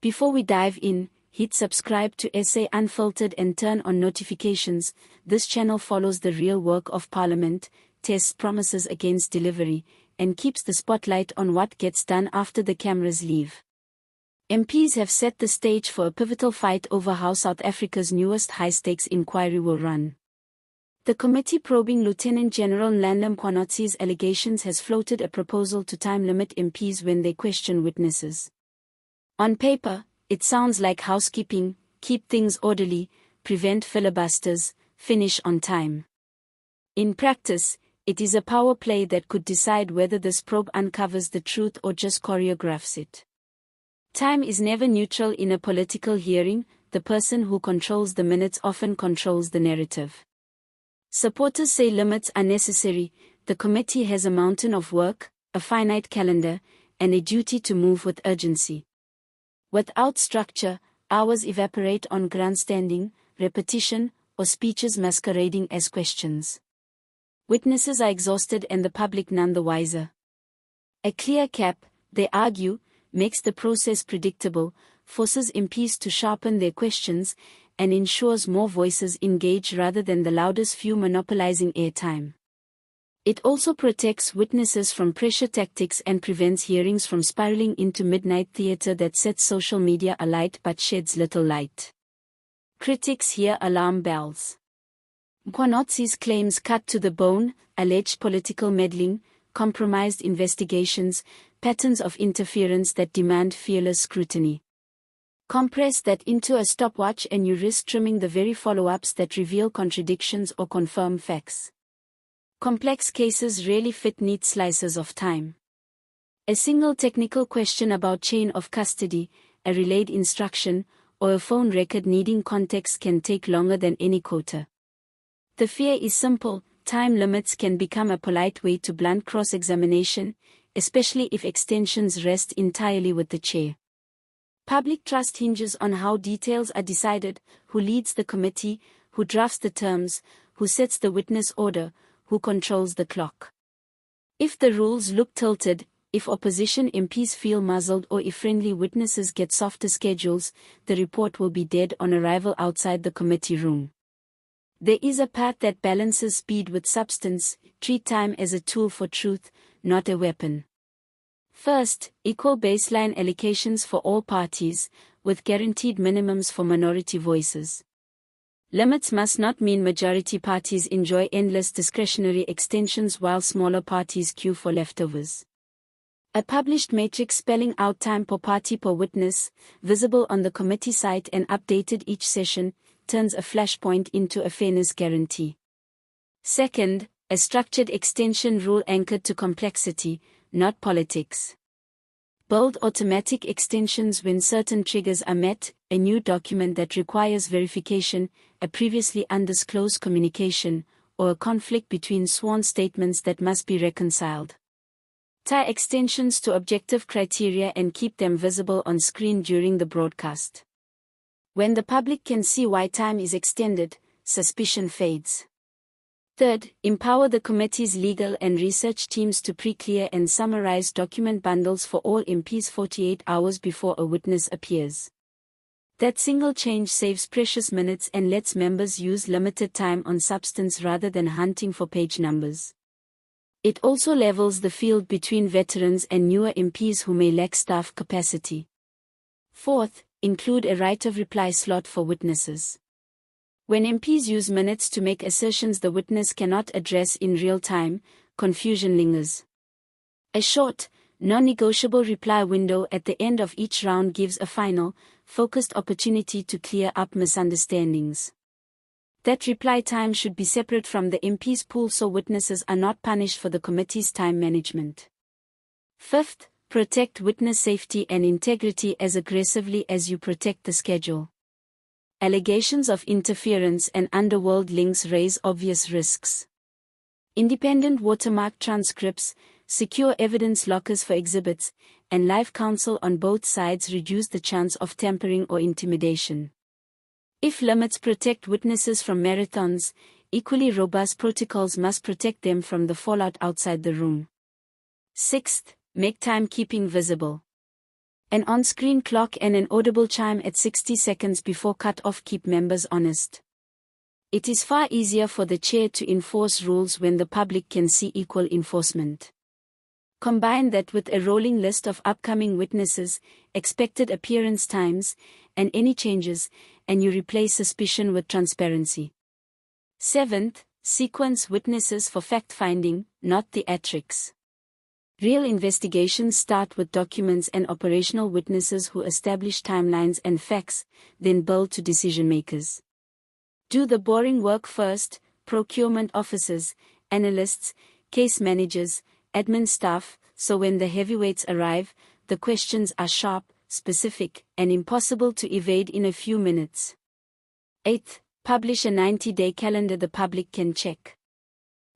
Before we dive in, hit subscribe to SA Unfiltered and turn on notifications. This channel follows the real work of Parliament, tests promises against delivery, and keeps the spotlight on what gets done after the cameras leave. MPs have set the stage for a pivotal fight over how South Africa's newest high-stakes inquiry will run. The committee probing Lt General Nhlanhla Mkhwanazi's allegations has floated a proposal to time-limit MPs when they question witnesses. On paper, it sounds like housekeeping: keep things orderly, prevent filibusters, finish on time. In practice, it is a power play that could decide whether this probe uncovers the truth or just choreographs it. Time is never neutral in a political hearing. The person who controls the minutes often controls the narrative. Supporters say limits are necessary. The committee has a mountain of work, a finite calendar, and a duty to move with urgency. Without structure, hours evaporate on grandstanding, repetition, or speeches masquerading as questions. Witnesses are exhausted and the public none the wiser. A clear cap, they argue, makes the process predictable, forces MPs to sharpen their questions, and ensures more voices engage rather than the loudest few monopolizing airtime. It also protects witnesses from pressure tactics and prevents hearings from spiraling into midnight theater that sets social media alight but sheds little light. Critics hear alarm bells. Mkhwanazi's claims cut to the bone: alleged political meddling, compromised investigations, patterns of interference that demand fearless scrutiny. Compress that into a stopwatch and you risk trimming the very follow-ups that reveal contradictions or confirm facts. Complex cases rarely fit neat slices of time. A single technical question about chain of custody, a relayed instruction, or a phone record needing context can take longer than any quota. The fear is simple: time limits can become a polite way to blunt cross-examination, especially if extensions rest entirely with the chair. Public trust hinges on how details are decided: who leads the committee, who drafts the terms, who sets the witness order, who controls the clock. If the rules look tilted, if opposition MPs feel muzzled, or if friendly witnesses get softer schedules, the report will be dead on arrival outside the committee room. There is a path that balances speed with substance. Treat time as a tool for truth, not a weapon. First, equal baseline allocations for all parties, with guaranteed minimums for minority voices. Limits must not mean majority parties enjoy endless discretionary extensions while smaller parties queue for leftovers. A published matrix spelling out time per party per witness, visible on the committee site and updated each session, turns a flashpoint into a fairness guarantee. Second, a structured extension rule anchored to complexity, not politics. Build automatic extensions when certain triggers are met: a new document that requires verification, a previously undisclosed communication, or a conflict between sworn statements that must be reconciled. Tie extensions to objective criteria and keep them visible on screen during the broadcast. When the public can see why time is extended, suspicion fades. Third, empower the committee's legal and research teams to pre-clear and summarize document bundles for all MPs 48 hours before a witness appears. That single change saves precious minutes and lets members use limited time on substance rather than hunting for page numbers. It also levels the field between veterans and newer MPs who may lack staff capacity. Fourth, include a right of reply slot for witnesses. When MPs use minutes to make assertions the witness cannot address in real time, confusion lingers. A short, non-negotiable reply window at the end of each round gives a final, focused opportunity to clear up misunderstandings. That reply time should be separate from the MP's pool so witnesses are not punished for the committee's time management. Fifth, protect witness safety and integrity as aggressively as you protect the schedule. Allegations of interference and underworld links raise obvious risks. Independent watermark transcripts, secure evidence lockers for exhibits, and live counsel on both sides reduce the chance of tampering or intimidation. If limits protect witnesses from marathons, equally robust protocols must protect them from the fallout outside the room. Sixth, make timekeeping visible. An on-screen clock and an audible chime at 60 seconds before cut-off keep members honest. It is far easier for the chair to enforce rules when the public can see equal enforcement. Combine that with a rolling list of upcoming witnesses, expected appearance times, and any changes, and you replace suspicion with transparency. 7th, sequence witnesses for fact-finding, not theatrics. Real investigations start with documents and operational witnesses who establish timelines and facts, then build to decision-makers. Do the boring work first: procurement officers, analysts, case managers, admin staff, so when the heavyweights arrive, the questions are sharp, specific, and impossible to evade in a few minutes. 8th, publish a 90-day calendar the public can check.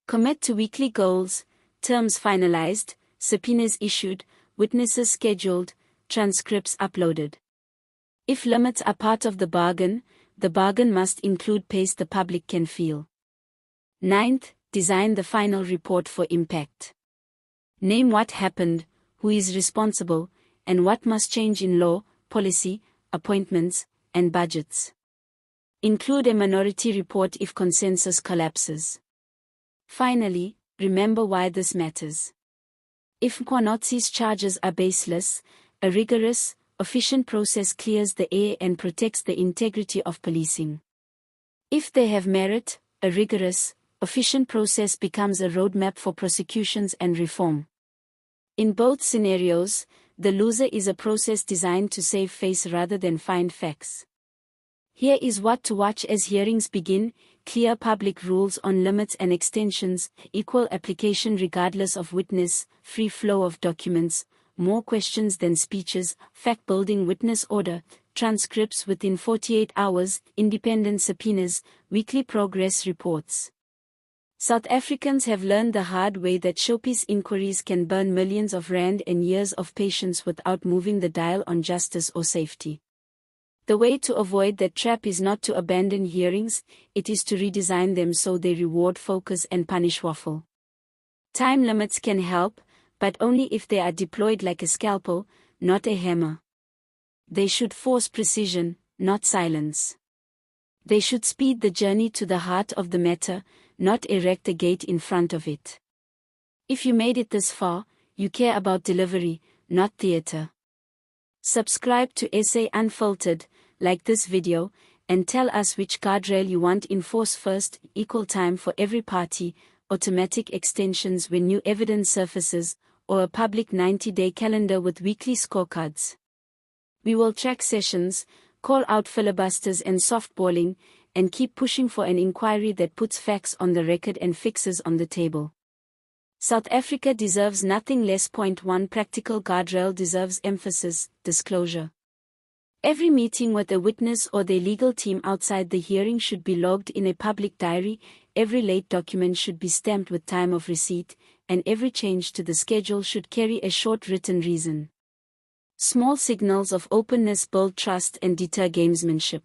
Commit to weekly goals, terms finalized, subpoenas issued, witnesses scheduled, transcripts uploaded. If limits are part of the bargain must include pace the public can feel. 9th, design the final report for impact. Name what happened, who is responsible, and what must change in law, policy, appointments, and budgets. Include a minority report if consensus collapses. Finally, remember why this matters. If Mkhwanazi's charges are baseless, a rigorous, efficient process clears the air and protects the integrity of policing. If they have merit, a rigorous, efficient process becomes a roadmap for prosecutions and reform. In both scenarios, the loser is a process designed to save face rather than find facts. Here is what to watch as hearings begin: clear public rules on limits and extensions, equal application regardless of witness, free flow of documents, more questions than speeches, fact-building witness order, transcripts within 48 hours, independent subpoenas, weekly progress reports. South Africans have learned the hard way that showpiece inquiries can burn millions of rand and years of patience without moving the dial on justice or safety. The way to avoid that trap is not to abandon hearings, it is to redesign them so they reward focus and punish waffle. Time limits can help, but only if they are deployed like a scalpel, not a hammer. They should force precision, not silence. They should speed the journey to the heart of the matter, not erect a gate in front of it. If you made it this far, you care about delivery, not theater. Subscribe to SA Unfiltered, like this video, and tell us which guardrail you want enforced first: equal time for every party, automatic extensions when new evidence surfaces, or a public 90-day calendar with weekly scorecards. We will track sessions, call out filibusters and softballing, and keep pushing for an inquiry that puts facts on the record and fixes on the table. South Africa deserves nothing less. Point 1, practical guardrail deserves emphasis: disclosure. Every meeting with a witness or their legal team outside the hearing should be logged in a public diary, every late document should be stamped with time of receipt, and every change to the schedule should carry a short written reason. Small signals of openness build trust and deter gamesmanship.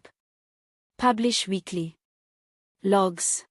Publish weekly logs.